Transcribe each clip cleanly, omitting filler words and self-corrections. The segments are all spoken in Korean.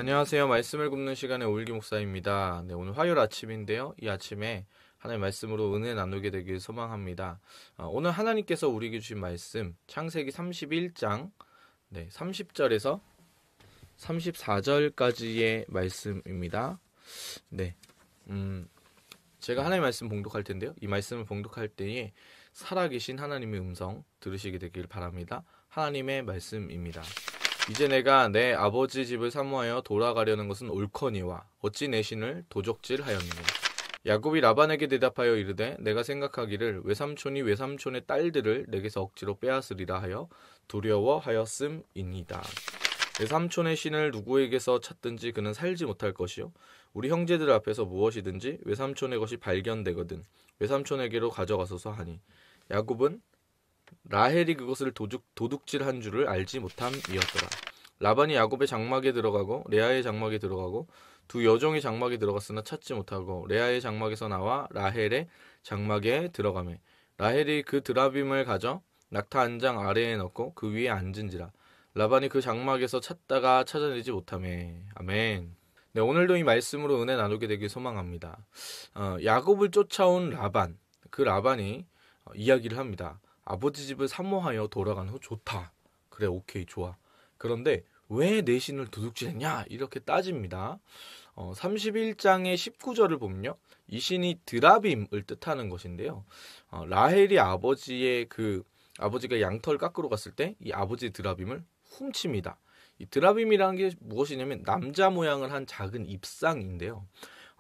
네, 안녕하세요. 말씀을 굽는 시간의 오일기 목사입니다. 네, 오늘 화요일 아침인데요. 이 아침에 하나님의 말씀으로 은혜 나누게 되길 소망합니다. 오늘 하나님께서 우리에게 주신 말씀, 창세기 31장 30절에서 34절까지의 말씀입니다. 네, 제가 하나님의 말씀 봉독할 텐데요. 이 말씀을 봉독할 때에 살아계신 하나님의 음성 들으시게 되길 바랍니다. 하나님의 말씀입니다. 이제 내가 내 아버지 집을 사모하여 돌아가려는 것은 옳거니와 어찌 내 신을 도적질하였느냐. 야곱이 라반에게 대답하여 이르되 내가 생각하기를 외삼촌이 외삼촌의 딸들을 내게서 억지로 빼앗으리라 하여 두려워하였음이니이다. 외삼촌의 신을 누구에게서 찾든지 그는 살지 못할 것이요 우리 형제들 앞에서 무엇이든지 외삼촌의 것이 발견되거든 외삼촌에게로 가져가소서 하니 야곱은 라헬이 그것을 도둑질한 줄을 알지 못함이었더라. 라반이 야곱의 장막에 들어가고 레아의 장막에 들어가고 두 여종의 장막에 들어갔으나 찾지 못하고 레아의 장막에서 나와 라헬의 장막에 들어가매 라헬이 그 드라빔을 가져 낙타 한 장 아래에 넣고 그 위에 앉은지라. 라반이 그 장막에서 찾다가 찾아내지 못하매. 아멘. 네, 오늘도 이 말씀으로 은혜 나누게 되길 소망합니다. 야곱을 쫓아온 라반, 그 라반이 이야기를 합니다. 아버지 집을 사모하여 돌아가는 거 좋다. 그래, 오케이, 좋아. 그런데 왜 내 신을 도둑질했냐? 이렇게 따집니다. 31장의 19절을 보면요. 이 신이 드라빔을 뜻하는 것인데요. 라헬이 아버지가 양털 깎으러 갔을 때 이 아버지 드라빔을 훔칩니다. 이 드라빔이라는 게 무엇이냐면 남자 모양을 한 작은 입상인데요.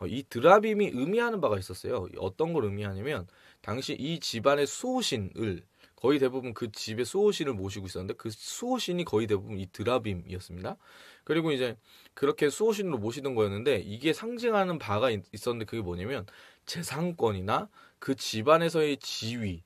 이 드라빔이 의미하는 바가 있었어요. 어떤 걸 의미하냐면 당시 이 집안의 수호신을 거의 대부분 그 집의 수호신을 모시고 있었는데 그 수호신이 거의 대부분 이 드라빔이었습니다. 그리고 이제 그렇게 수호신으로 모시던 거였는데 이게 상징하는 바가 있었는데 그게 뭐냐면 재상권이나 그 집안에서의 지위,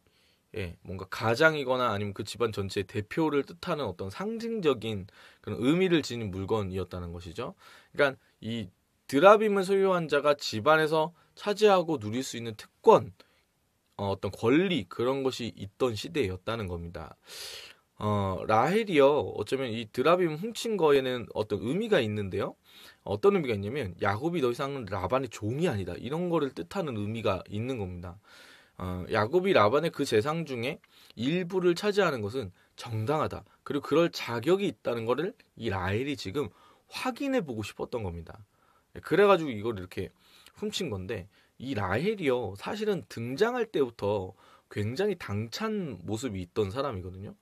뭔가 가장이거나 아니면 그 집안 전체의 대표를 뜻하는 어떤 상징적인 그런 의미를 지닌 물건이었다는 것이죠. 그러니까 이 드라빔을 소유한 자가 집안에서 차지하고 누릴 수 있는 특권, 어떤 권리 그런 것이 있던 시대였다는 겁니다. 라헬이요. 어쩌면 이 드라빔 훔친 거에는 어떤 의미가 있는데요. 어떤 의미가 있냐면 야곱이 더 이상은 라반의 종이 아니다. 이런 거를 뜻하는 의미가 있는 겁니다. 야곱이 라반의 그 재산 중에 일부를 차지하는 것은 정당하다. 그리고 그럴 자격이 있다는 거를 이 라헬이 지금 확인해 보고 싶었던 겁니다. 그래가지고 이걸 이렇게 훔친 건데 이 라헬이요 사실은 등장할 때부터 굉장히 당찬 모습이 있던 사람이거든요.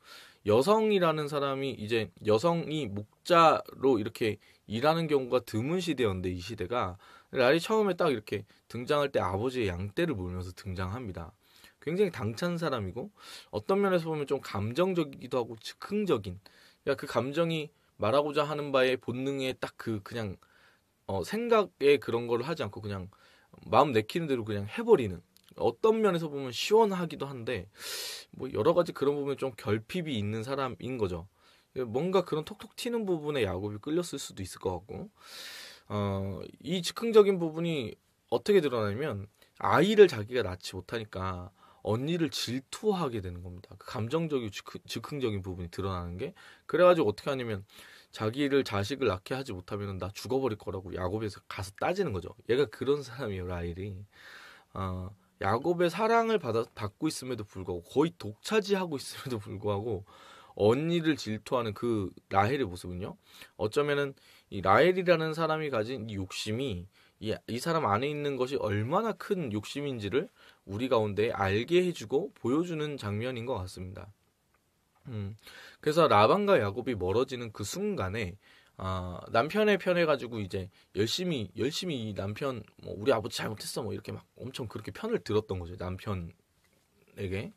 여성이라는 사람이 이제 여성이 목자로 이렇게 일하는 경우가 드문 시대였는데 이 시대가 라헬이 처음에 딱 이렇게 등장할 때 아버지의 양떼를 몰면서 등장합니다. 굉장히 당찬 사람이고 어떤 면에서 보면 좀 감정적이기도 하고 즉흥적인 그러니까 그 감정이 말하고자 하는 바의 본능에 딱 그냥 생각에 그런 걸 하지 않고 그냥 마음 내키는 대로 그냥 해버리는 어떤 면에서 보면 시원하기도 한데 뭐 여러 가지 그런 부분에 좀 결핍이 있는 사람인 거죠. 뭔가 그런 톡톡 튀는 부분에 야곱이 끌렸을 수도 있을 것 같고 이 즉흥적인 부분이 어떻게 드러나냐면 아이를 자기가 낳지 못하니까 언니를 질투하게 되는 겁니다. 그 감정적이고 즉흥적인 부분이 드러나는 게 그래가지고 어떻게 하냐면 자식을 낳게 하지 못하면 나 죽어버릴 거라고 야곱에서 가서 따지는 거죠. 얘가 그런 사람이에요, 라헬이. 야곱의 사랑을 받고 있음에도 불구하고 거의 독차지하고 있음에도 불구하고 언니를 질투하는 그 라헬의 모습은요. 어쩌면은 이 라헬이라는 사람이 가진 이 욕심이 이 사람 안에 있는 것이 얼마나 큰 욕심인지를 우리 가운데 알게 해주고 보여주는 장면인 것 같습니다. 그래서 라반과 야곱이 멀어지는 그 순간에 남편의 편에 가지고 이제 열심히 이 남편 우리 아버지 잘못했어 뭐 이렇게 막 엄청 그렇게 편을 들었던 거죠 남편에게.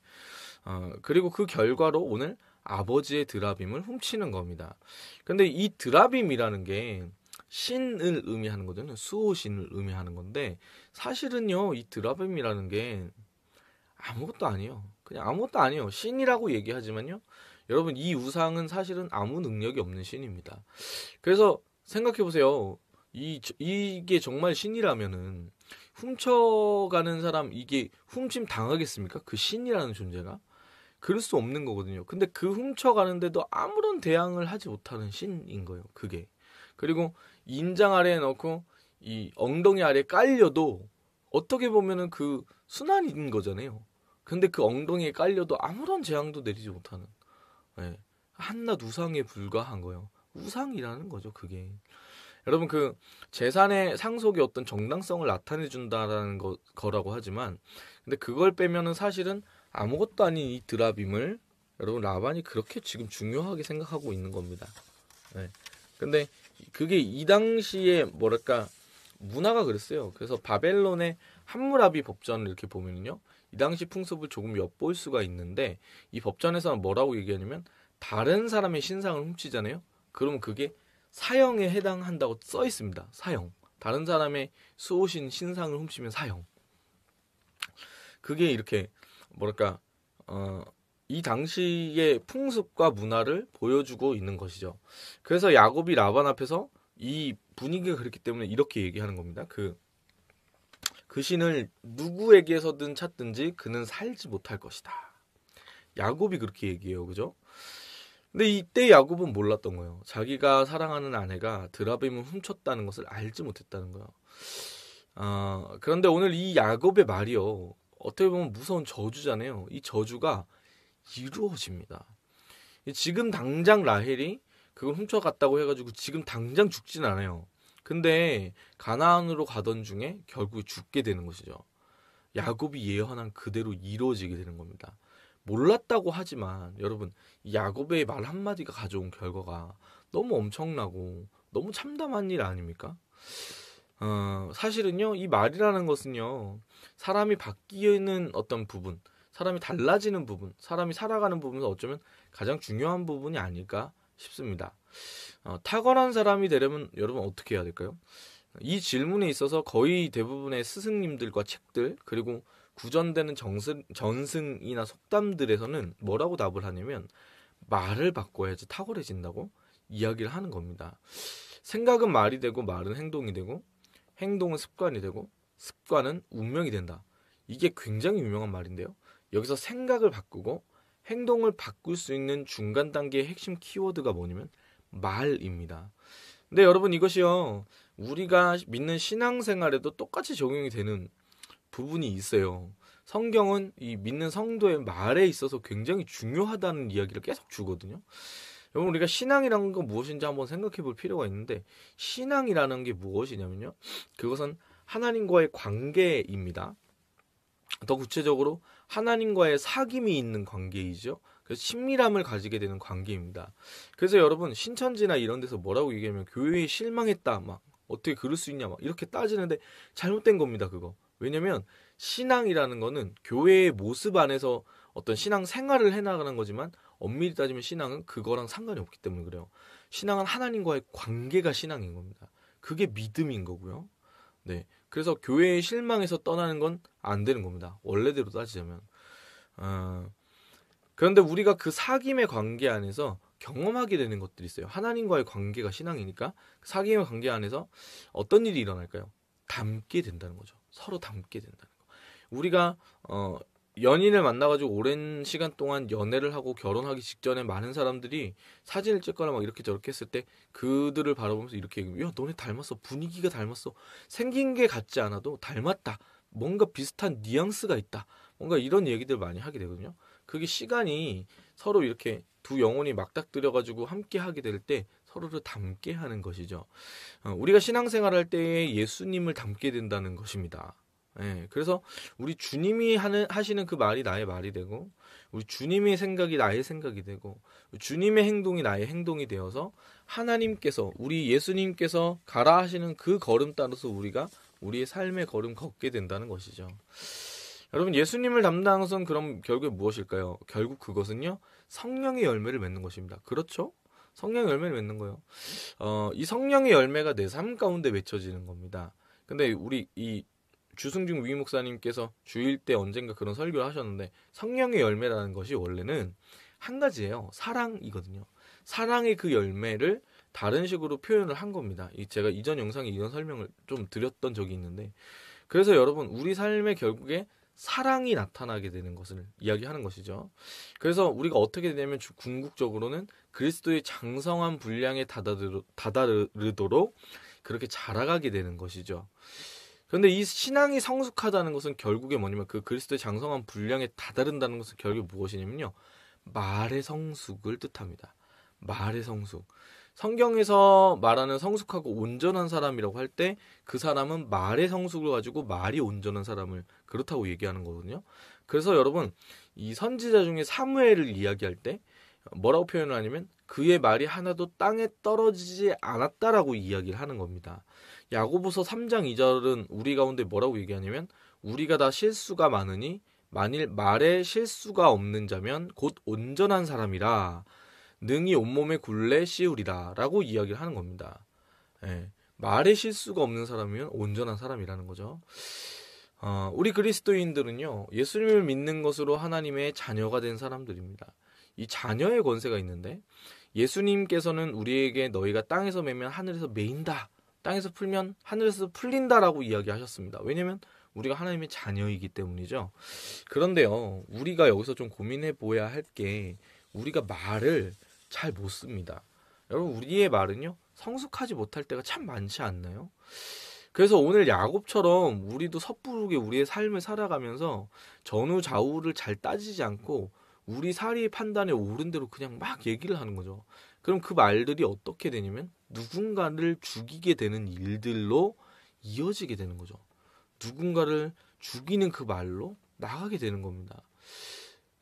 그리고 그 결과로 오늘 아버지의 드라빔을 훔치는 겁니다. 근데 이 드라빔이라는 게 신을 의미하는 거잖아요. 수호신을 의미하는 건데 사실은요 이 드라빔이라는 게 아무것도 아니에요. 그냥 아무것도 아니에요. 신이라고 얘기하지만요. 여러분 이 우상은 사실은 아무 능력이 없는 신입니다. 그래서 생각해 보세요. 이게 정말 신이라면은 훔쳐가는 사람 이게 훔침 당하겠습니까? 그 신이라는 존재가? 그럴 수 없는 거거든요. 근데 그 훔쳐가는데도 아무런 대항을 하지 못하는 신인 거예요. 그게. 그리고 인장 아래에 넣고 이 엉덩이 아래에 깔려도 어떻게 보면은 그 순환인 거잖아요. 근데 그 엉덩이에 깔려도 아무런 재앙도 내리지 못하는, 예, 한낱 우상에 불과한 거예요. 우상이라는 거죠, 그게. 여러분, 그 재산의 상속의 어떤 정당성을 나타내 준다라는 거라고 하지만, 근데 그걸 빼면은 사실은 아무것도 아닌 이 드라빔을 여러분 라반이 그렇게 지금 중요하게 생각하고 있는 겁니다. 네. 근데 그게 이 당시에 뭐랄까 문화가 그랬어요. 그래서 바벨론의 함무라비 법전을 이렇게 보면요, 이 당시 풍습을 조금 엿볼 수가 있는데, 이 법전에서는 뭐라고 얘기하냐면 다른 사람의 신상을 훔치잖아요. 그러면 그게 사형에 해당한다고 써 있습니다. 사형. 다른 사람의 수호신 신상을 훔치면 사형. 그게 이렇게 뭐랄까 이 당시의 풍습과 문화를 보여주고 있는 것이죠. 그래서 야곱이 라반 앞에서 이 분위기가 그렇기 때문에 이렇게 얘기하는 겁니다. 그 신을 누구에게서든 찾든지 그는 살지 못할 것이다. 야곱이 그렇게 얘기해요. 그죠? 근데 이때 야곱은 몰랐던 거예요. 자기가 사랑하는 아내가 드라빔을 훔쳤다는 것을 알지 못했다는 거예요. 그런데 오늘 이 야곱의 말이요, 어떻게 보면 무서운 저주잖아요. 이 저주가 이루어집니다. 지금 당장 라헬이 그걸 훔쳐갔다고 해가지고 지금 당장 죽진 않아요. 근데 가나안으로 가던 중에 결국 죽게 되는 것이죠. 야곱이 예언한 그대로 이루어지게 되는 겁니다. 몰랐다고 하지만 여러분, 이 야곱의 말 한마디가 가져온 결과가 너무 엄청나고 너무 참담한 일 아닙니까? 사실은요, 이 말이라는 것은요, 사람이 바뀌는 어떤 부분, 사람이 달라지는 부분, 사람이 살아가는 부분에서 어쩌면 가장 중요한 부분이 아닐까 싶습니다. 탁월한 사람이 되려면 여러분 어떻게 해야 될까요? 이 질문에 있어서 거의 대부분의 스승님들과 책들, 그리고 구전되는 전승이나 속담들에서는 뭐라고 답을 하냐면 말을 바꿔야지 탁월해진다고 이야기를 하는 겁니다. 생각은 말이 되고 말은 행동이 되고 행동은 습관이 되고 습관은 운명이 된다. 이게 굉장히 유명한 말인데요. 여기서 생각을 바꾸고 행동을 바꿀 수 있는 중간 단계의 핵심 키워드가 뭐냐면 말입니다. 근데 여러분, 이것이요, 우리가 믿는 신앙생활에도 똑같이 적용이 되는 부분이 있어요. 성경은 이 믿는 성도의 말에 있어서 굉장히 중요하다는 이야기를 계속 주거든요. 여러분, 우리가 신앙이라는 건 무엇인지 한번 생각해 볼 필요가 있는데, 신앙이라는 게 무엇이냐면요, 그것은 하나님과의 관계입니다. 더 구체적으로 하나님과의 사귐이 있는 관계이죠. 그래서 친밀함을 가지게 되는 관계입니다. 그래서 여러분, 신천지나 이런 데서 뭐라고 얘기하면 교회에 실망했다, 막 어떻게 그럴 수 있냐, 막 이렇게 따지는데 잘못된 겁니다. 그거. 왜냐면 신앙이라는 거는 교회의 모습 안에서 어떤 신앙 생활을 해나가는 거지만, 엄밀히 따지면 신앙은 그거랑 상관이 없기 때문에 그래요. 신앙은 하나님과의 관계가 신앙인 겁니다. 그게 믿음인 거고요. 네. 그래서 교회에 실망해서 떠나는 건 안 되는 겁니다. 원래대로 따지자면. 그런데 우리가 그 사귐의 관계 안에서 경험하게 되는 것들이 있어요. 하나님과의 관계가 신앙이니까 사귐의 관계 안에서 어떤 일이 일어날까요? 닮게 된다는 거죠. 서로 닮게 된다는 거. 우리가 연인을 만나가지고 오랜 시간 동안 연애를 하고 결혼하기 직전에 많은 사람들이 사진을 찍거나 막 이렇게 저렇게 했을 때 그들을 바라보면서 이렇게 얘기해요. 야, 너네 닮았어. 분위기가 닮았어. 생긴 게 같지 않아도 닮았다. 뭔가 비슷한 뉘앙스가 있다. 뭔가 이런 얘기들 많이 하게 되거든요. 그게 시간이 서로 이렇게 두 영혼이 맞닥뜨려가지고 함께 하게 될 때 서로를 닮게 하는 것이죠. 우리가 신앙생활 할 때 예수님을 닮게 된다는 것입니다. 예, 그래서 우리 주님이 하시는 그 말이 나의 말이 되고, 우리 주님의 생각이 나의 생각이 되고, 주님의 행동이 나의 행동이 되어서 하나님께서, 우리 예수님께서 가라 하시는 그 걸음 따라서 우리가 우리의 삶의 걸음 걷게 된다는 것이죠. 여러분, 예수님을 닮는 것은 그럼 결국에 무엇일까요? 결국 그것은요, 성령의 열매를 맺는 것입니다. 그렇죠? 성령의 열매를 맺는 거예요. 이 성령의 열매가 내 삶 가운데 맺혀지는 겁니다. 근데 우리 이 주승중 위 목사님께서 주일 때 언젠가 그런 설교를 하셨는데, 성령의 열매라는 것이 원래는 한 가지예요. 사랑이거든요. 사랑의 그 열매를 다른 식으로 표현을 한 겁니다. 제가 이전 영상에 이런 설명을 좀 드렸던 적이 있는데, 그래서 여러분, 우리 삶의 결국에 사랑이 나타나게 되는 것을 이야기하는 것이죠. 그래서 우리가 어떻게 되냐면 궁극적으로는 그리스도의 장성한 분량에 다다르도록 그렇게 자라가게 되는 것이죠. 그런데 이 신앙이 성숙하다는 것은 결국에 뭐냐면 그 그리스도의 장성한 분량에 다다른다는 것은 결국 무엇이냐면요. 말의 성숙을 뜻합니다. 말의 성숙. 성경에서 말하는 성숙하고 온전한 사람이라고 할 때 그 사람은 말의 성숙을 가지고 말이 온전한 사람을 그렇다고 얘기하는 거거든요. 그래서 여러분 이 선지자 중에 사무엘을 이야기할 때 뭐라고 표현을 하냐면 그의 말이 하나도 땅에 떨어지지 않았다라고 이야기를 하는 겁니다. 야고보서 3장 2절은 우리 가운데 뭐라고 얘기하냐면 우리가 다 실수가 많으니 만일 말에 실수가 없는 자면 곧 온전한 사람이라 능히 온몸에 굴레 씌우리라 라고 이야기를 하는 겁니다. 예, 말에 실수가 없는 사람이면 온전한 사람이라는 거죠. 우리 그리스도인들은요 예수님을 믿는 것으로 하나님의 자녀가 된 사람들입니다. 이 자녀의 권세가 있는데 예수님께서는 우리에게 너희가 땅에서 매면 하늘에서 매인다, 땅에서 풀면 하늘에서 풀린다라고 이야기하셨습니다. 왜냐하면 우리가 하나님의 자녀이기 때문이죠. 그런데요 우리가 여기서 좀 고민해 보아야 할 게 우리가 말을 잘 못 씁니다. 여러분 우리의 말은요 성숙하지 못할 때가 참 많지 않나요? 그래서 오늘 야곱처럼 우리도 섣부르게 우리의 삶을 살아가면서 전후 좌우를 잘 따지지 않고 우리 사리의 판단에 옳은 대로 그냥 막 얘기를 하는 거죠. 그럼 그 말들이 어떻게 되냐면 누군가를 죽이게 되는 일들로 이어지게 되는 거죠. 누군가를 죽이는 그 말로 나가게 되는 겁니다.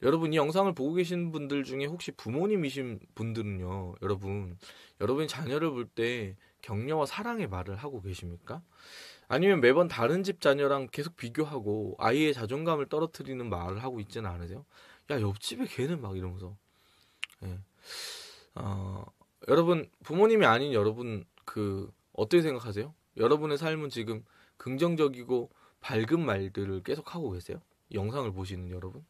여러분 이 영상을 보고 계신 분들 중에 혹시 부모님이신 분들은요, 여러분이 자녀를 볼 때 격려와 사랑의 말을 하고 계십니까? 아니면 매번 다른 집 자녀랑 계속 비교하고 아이의 자존감을 떨어뜨리는 말을 하고 있지는 않으세요? 야 옆집에 걔는 막 이러면서. 예. 여러분 부모님이 아닌 여러분 어떻게 생각하세요? 여러분의 삶은 지금 긍정적이고 밝은 말들을 계속 하고 계세요? 영상을 보시는 여러분?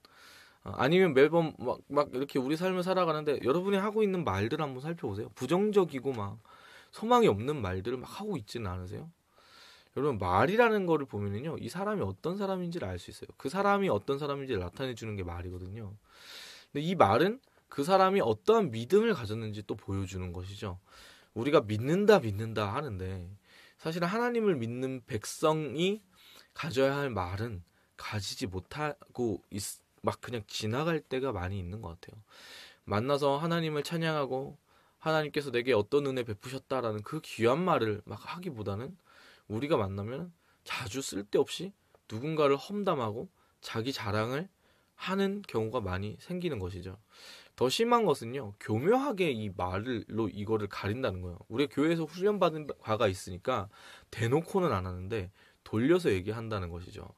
아니면 매번 막 이렇게 우리 삶을 살아가는데 여러분이 하고 있는 말들 한번 살펴보세요. 부정적이고 막 소망이 없는 말들을 막 하고 있지는 않으세요? 여러분 말이라는 거를 보면은요 이 사람이 어떤 사람인지를 알 수 있어요. 그 사람이 어떤 사람인지를 나타내 주는 게 말이거든요. 근데 이 말은 그 사람이 어떠한 믿음을 가졌는지 또 보여주는 것이죠. 우리가 믿는다 하는데 사실은 하나님을 믿는 백성이 가져야 할 말은 가지지 못하고 막 그냥 지나갈 때가 많이 있는 것 같아요. 만나서 하나님을 찬양하고 하나님께서 내게 어떤 은혜 베푸셨다라는 그 귀한 말을 막 하기보다는 우리가 만나면 자주 쓸데없이 누군가를 험담하고 자기 자랑을 하는 경우가 많이 생기는 것이죠. 더 심한 것은요, 교묘하게 이 말로 이거를 가린다는 거예요. 우리가 교회에서 훈련받은 바가 있으니까 대놓고는 안 하는데 돌려서 얘기한다는 것이죠.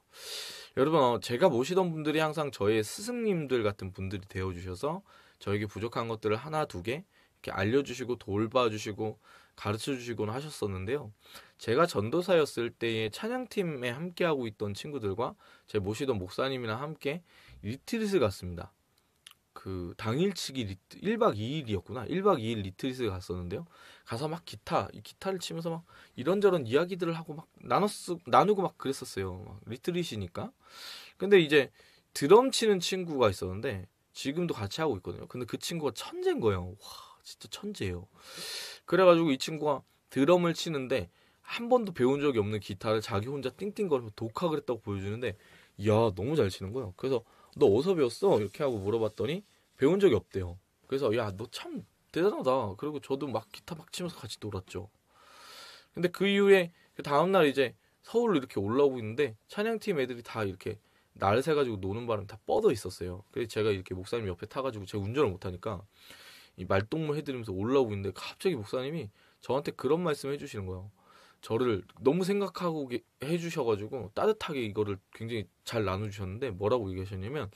여러분, 제가 모시던 분들이 항상 저의 스승님들 같은 분들이 되어주셔서 저에게 부족한 것들을 하나 두 개 이렇게 알려주시고 돌봐주시고 가르쳐주시곤 하셨었는데요. 제가 전도사였을 때의 찬양팀에 함께하고 있던 친구들과 제 모시던 목사님이랑 함께 리트릿을 갔습니다. 그 당일치기 1박 2일이었구나. 1박 2일 리트릿을 갔었는데요. 가서 막 기타를 치면서 막 이런저런 이야기들을 하고 막 나누고 막 그랬었어요. 막 리트릿이니까. 근데 이제 드럼 치는 친구가 있었는데 지금도 같이 하고 있거든요. 근데 그 친구가 천재인 거예요. 와, 진짜 천재예요. 그래가지고 이 친구가 드럼을 치는데 한 번도 배운 적이 없는 기타를 자기 혼자 띵띵거리면서 독학을 했다고 보여주는데 이야 너무 잘 치는 거예요. 그래서 너 어디서 배웠어? 이렇게 하고 물어봤더니 배운 적이 없대요. 그래서 야 너 참 대단하다. 그리고 저도 막 기타 막 치면서 같이 놀았죠. 근데 그 이후에 그 다음날 이제 서울로 이렇게 올라오고 있는데 찬양팀 애들이 다 이렇게 날 새가지고 노는 바람에 다 뻗어 있었어요. 그래서 제가 이렇게 목사님 옆에 타가지고 제가 운전을 못하니까 이 말동무 해드리면서 올라오고 있는데 갑자기 목사님이 저한테 그런 말씀 해주시는 거예요. 저를 너무 생각하고 해주셔가지고 따뜻하게 이거를 굉장히 잘 나눠주셨는데 뭐라고 얘기하셨냐면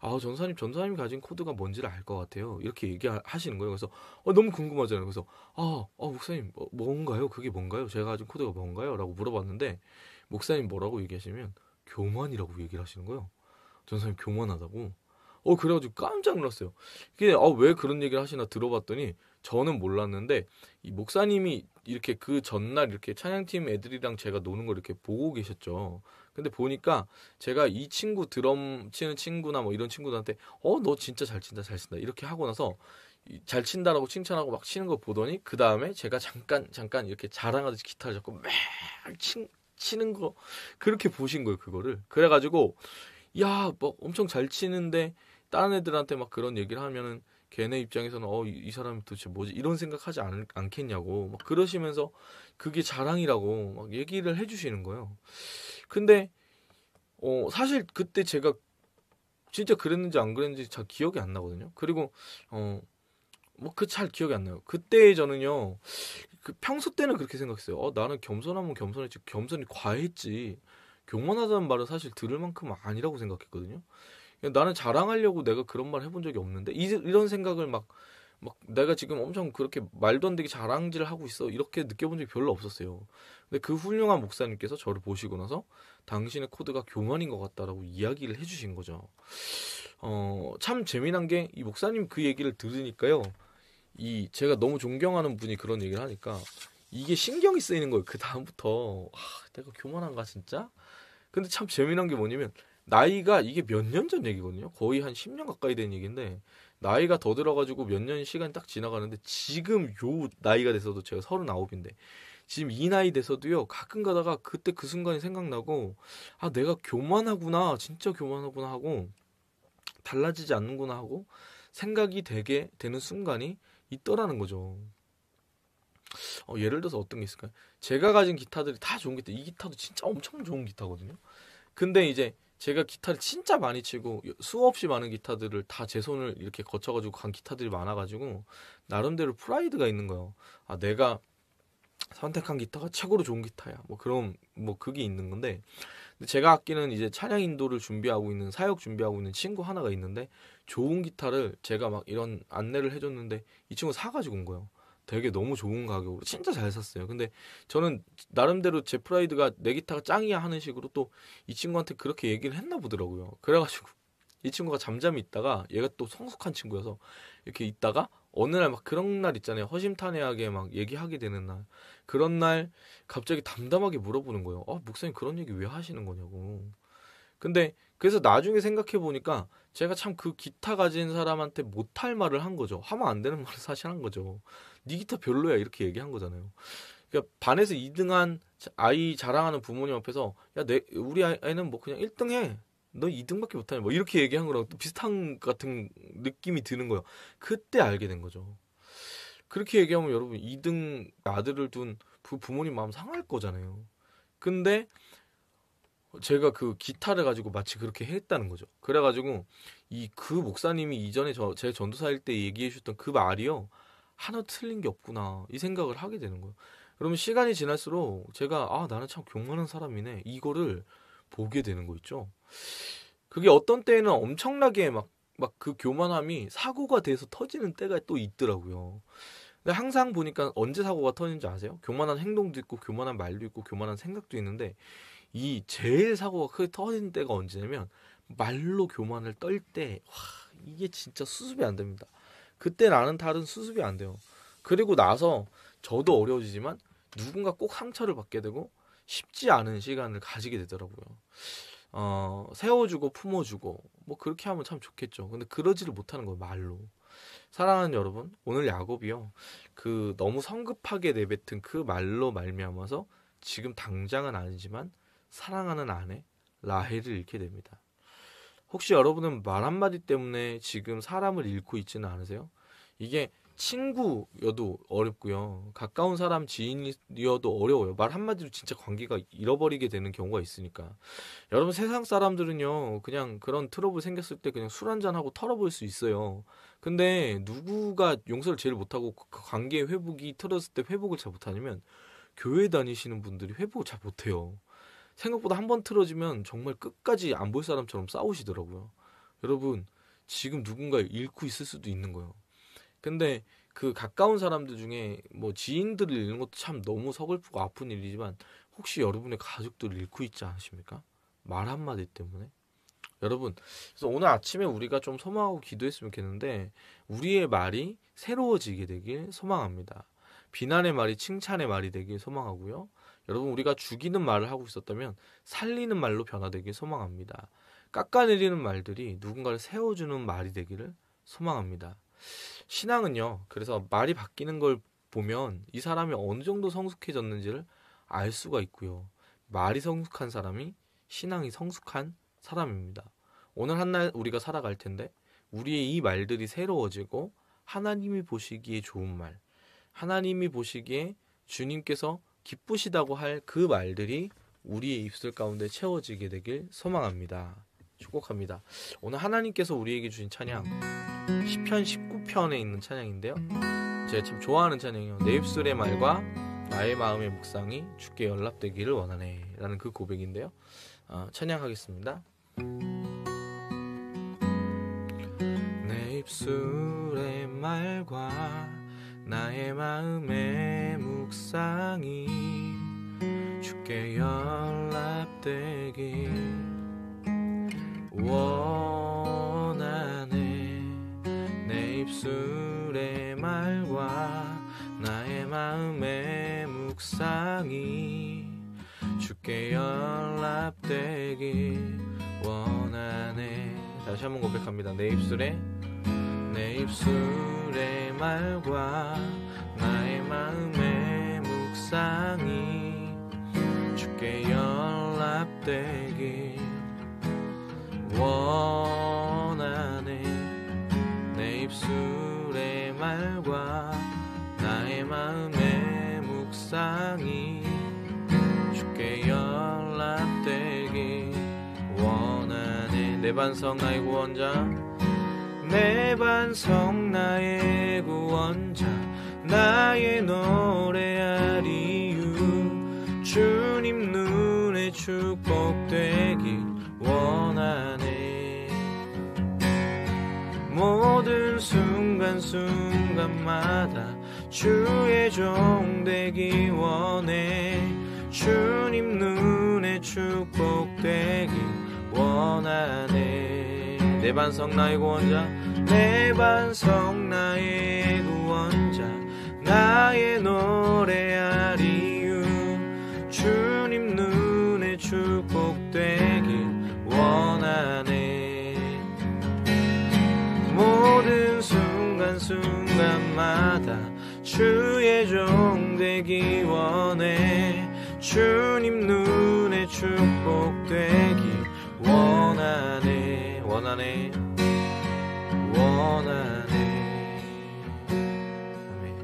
전사님이 가진 코드가 뭔지를 알 것 같아요. 이렇게 얘기하시는 거예요. 그래서 너무 궁금하잖아요. 그래서 목사님 뭔가요? 그게 뭔가요? 제가 가진 코드가 뭔가요? 라고 물어봤는데 목사님 뭐라고 얘기하시면 교만이라고 얘기를 하시는 거예요. 전사님 교만하다고. 그래가지고 깜짝 놀랐어요. 이게 왜 그런 얘기를 하시나 들어봤더니 저는 몰랐는데 이 목사님이 이렇게 그 전날 이렇게 찬양팀 애들이랑 제가 노는 걸 이렇게 보고 계셨죠. 근데 보니까 제가 이 친구 드럼 치는 친구나 뭐 이런 친구들한테 너 진짜 잘 친다 잘 친다 이렇게 하고 나서 잘 친다라고 칭찬하고 막 치는 거 보더니 그 다음에 제가 잠깐 이렇게 자랑하듯이 기타를 잡고 막 치는 거 그렇게 보신 거예요 그거를. 그래가지고 야, 뭐 엄청 잘 치는데 다른 애들한테 막 그런 얘기를 하면은 걔네 입장에서는 이 사람이 도대체 뭐지 이런 생각하지 않겠냐고 막 그러시면서 그게 자랑이라고 막 얘기를 해주시는 거예요. 근데 사실 그때 제가 진짜 그랬는지 안 그랬는지 잘 기억이 안 나거든요. 그리고 뭐 그 잘 기억이 안 나요. 그때 저는요 그 평소 때는 그렇게 생각했어요. 나는 겸손하면 겸손했지 겸손이 과했지 교만하다는 말은 사실 들을 만큼은 아니라고 생각했거든요. 나는 자랑하려고 내가 그런 말 해본 적이 없는데 이런 생각을 막 내가 지금 엄청 그렇게 말도 안 되게 자랑질을 하고 있어 이렇게 느껴본 적이 별로 없었어요. 근데 그 훌륭한 목사님께서 저를 보시고 나서 당신의 코드가 교만인 것 같다라고 이야기를 해주신 거죠. 참 재미난 게 이 목사님 그 얘기를 들으니까요. 이 제가 너무 존경하는 분이 그런 얘기를 하니까 이게 신경이 쓰이는 거예요. 그 다음부터 내가 교만한가 진짜? 근데 참 재미난 게 뭐냐면 나이가 이게 몇 년 전 얘기거든요. 거의 한 10년 가까이 된 얘기인데 나이가 더 들어가지고 몇 년 시간이 딱 지나가는데 지금 요 나이가 돼서도 제가 39인데 지금 이 나이 돼서도요 가끔 가다가 그때 그 순간이 생각나고 내가 교만하구나 진짜 교만하구나 하고 달라지지 않는구나 하고 생각이 되게 되는 순간이 있더라는 거죠. 예를 들어서 어떤 게 있을까요? 제가 가진 기타들이 다 좋은 기타, 이 기타도 진짜 엄청 좋은 기타거든요. 근데 이제 제가 기타를 진짜 많이 치고 수없이 많은 기타들을 다 제 손을 이렇게 거쳐가지고 간 기타들이 많아가지고 나름대로 프라이드가 있는 거예요. 내가 선택한 기타가 최고로 좋은 기타야. 뭐 그런 뭐 그게 있는 건데 근데 제가 아끼는 이제 찬양 인도를 준비하고 있는 사역 준비하고 있는 친구 하나가 있는데 좋은 기타를 제가 막 이런 안내를 해줬는데 이 친구 사가지고 온 거예요. 되게 너무 좋은 가격으로 진짜 잘 샀어요. 근데 저는 나름대로 제 프라이드가 내 기타가 짱이야 하는 식으로 또 이 친구한테 그렇게 얘기를 했나 보더라고요. 그래가지고 이 친구가 잠잠히 있다가 얘가 또 성숙한 친구여서 이렇게 있다가 어느 날 막 그런 날 있잖아요. 허심탄회하게 막 얘기하게 되는 날. 그런 날 갑자기 담담하게 물어보는 거예요. 목사님 그런 얘기 왜 하시는 거냐고. 근데 그래서 나중에 생각해 보니까 제가 참 그 기타 가진 사람한테 못할 말을 한 거죠. 하면 안 되는 말을 사실 한 거죠. 네 기타 별로야 이렇게 얘기한 거잖아요. 그러니까 반에서 2등한 아이 자랑하는 부모님 앞에서 우리 아이는 뭐 그냥 1등 해. 너 2등밖에 못하냐. 뭐 이렇게 얘기한 거랑 또 비슷한 같은 느낌이 드는 거예요. 그때 알게 된 거죠. 그렇게 얘기하면 여러분 2등 아들을 둔 그 부모님 마음 상할 거잖아요. 근데 제가 그 기타를 가지고 마치 그렇게 했다는 거죠. 그래가지고 그 목사님이 이전에 제 전도사일 때 얘기해 주셨던 그 말이요. 하나 틀린 게 없구나. 이 생각을 하게 되는 거예요. 그러면 시간이 지날수록 제가 나는 참 교만한 사람이네. 이거를 보게 되는 거 있죠. 그게 어떤 때에는 엄청나게 막 그 교만함이 사고가 돼서 터지는 때가 또 있더라고요. 근데 항상 보니까 언제 사고가 터지는지 아세요? 교만한 행동도 있고 교만한 말도 있고 교만한 생각도 있는데 이 제일 사고가 크게 터지는 때가 언제냐면 말로 교만을 떨 때 이게 진짜 수습이 안 됩니다. 그때 나는 다른 수습이 안 돼요. 그리고 나서 저도 어려워지지만 누군가 꼭 상처를 받게 되고 쉽지 않은 시간을 가지게 되더라고요. 세워주고 품어주고 뭐 그렇게 하면 참 좋겠죠. 근데 그러지를 못하는 거예요, 말로. 사랑하는 여러분, 오늘 야곱이요. 그 너무 성급하게 내뱉은 그 말로 말미암아서 지금 당장은 아니지만 사랑하는 아내 라헬을 잃게 됩니다. 혹시 여러분은 말 한마디 때문에 지금 사람을 잃고 있지는 않으세요? 이게 친구여도 어렵고요. 가까운 사람 지인이어도 어려워요. 말 한마디로 진짜 관계가 잃어버리게 되는 경우가 있으니까. 여러분 세상 사람들은요. 그냥 그런 트러블 생겼을 때 그냥 술 한잔하고 털어볼 수 있어요. 근데 누구가 용서를 제일 못하고 그 관계 회복이 틀었을 때 회복을 잘 못하냐면 교회 다니시는 분들이 회복을 잘 못해요. 생각보다 한 번 틀어지면 정말 끝까지 안 볼 사람처럼 싸우시더라고요. 여러분 지금 누군가 잃고 있을 수도 있는 거예요. 근데 그 가까운 사람들 중에 뭐 지인들을 잃는 것도 참 너무 서글프고 아픈 일이지만 혹시 여러분의 가족들을 잃고 있지 않으십니까? 말 한마디 때문에? 여러분, 그래서 오늘 아침에 우리가 좀 소망하고 기도했으면 좋겠는데 우리의 말이 새로워지게 되길 소망합니다. 비난의 말이 칭찬의 말이 되길 소망하고요. 여러분, 우리가 죽이는 말을 하고 있었다면 살리는 말로 변화되길 소망합니다. 깎아내리는 말들이 누군가를 세워주는 말이 되기를 소망합니다. 신앙은요, 그래서 말이 바뀌는 걸 보면 이 사람이 어느 정도 성숙해졌는지를 알 수가 있고요. 말이 성숙한 사람이 신앙이 성숙한 사람입니다. 오늘 한날 우리가 살아갈 텐데 우리의 이 말들이 새로워지고 하나님이 보시기에 좋은 말, 하나님이 보시기에 주님께서 기쁘시다고 할 그 말들이 우리의 입술 가운데 채워지게 되길 소망합니다. 축복합니다. 오늘 하나님께서 우리에게 주신 찬양 시편 19편에 있는 찬양인데요. 제가 참 좋아하는 찬양이에요. 내 입술의 말과 나의 마음의 묵상이 주께 연락되기를 원하네 라는 그 고백인데요. 찬양하겠습니다. 내 입술의 말과 나의 마음의 묵상이 주께 연락되길 원하네. 내 입술의 말과 나의 마음의 묵상이 주께 연락되길 원하네. 다시 한번 고백합니다. 내 입술의 말과 나의 마음의 묵상이 주께 연락되길 원하네. 내 입술의 말과 나의 마음의 묵상이 주께 연락되길 원하네. 내 반석 나의 구원자, 내 반석 나의 구원자, 나의 노래할 이유, 주님 눈에 축복되길 원하네. 모든 순간순간마다 주의 종 되기 원해. 주님 눈에 축복되길 원하네. 내 반석 나의 구원자, 내 반석 나의 구원자, 나의 노래할 이유, 주님 눈에 축복되길 원하네. 모든 순간순간마다 주의 종 되기 원해. 주님 눈에 축복되길 원하네. 원하네. 아멘.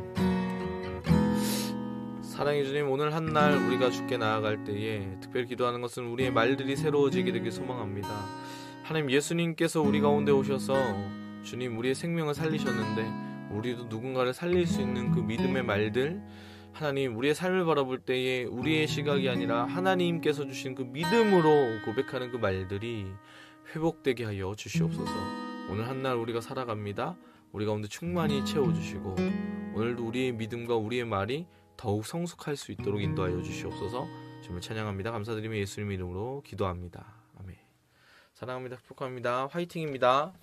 사랑해 주님, 오늘 한날 우리가 주께 나아갈 때에 특별히 기도하는 것은 우리의 말들이 새로워지게 되길 소망합니다. 하나님, 예수님께서 우리 가운데 오셔서 주님 우리의 생명을 살리셨는데 우리도 누군가를 살릴 수 있는 그 믿음의 말들, 하나님 우리의 삶을 바라볼 때에 우리의 시각이 아니라 하나님께서 주신 그 믿음으로 고백하는 그 말들이 회복되게 하여 주시옵소서. 오늘 한날 우리가 살아갑니다. 우리 가운데 충만히 채워주시고 오늘도 우리의 믿음과 우리의 말이 더욱 성숙할 수 있도록 인도하여 주시옵소서. 주님을 찬양합니다. 감사드리며 예수님 이름으로 기도합니다. 아멘. 사랑합니다. 축복합니다. 화이팅입니다.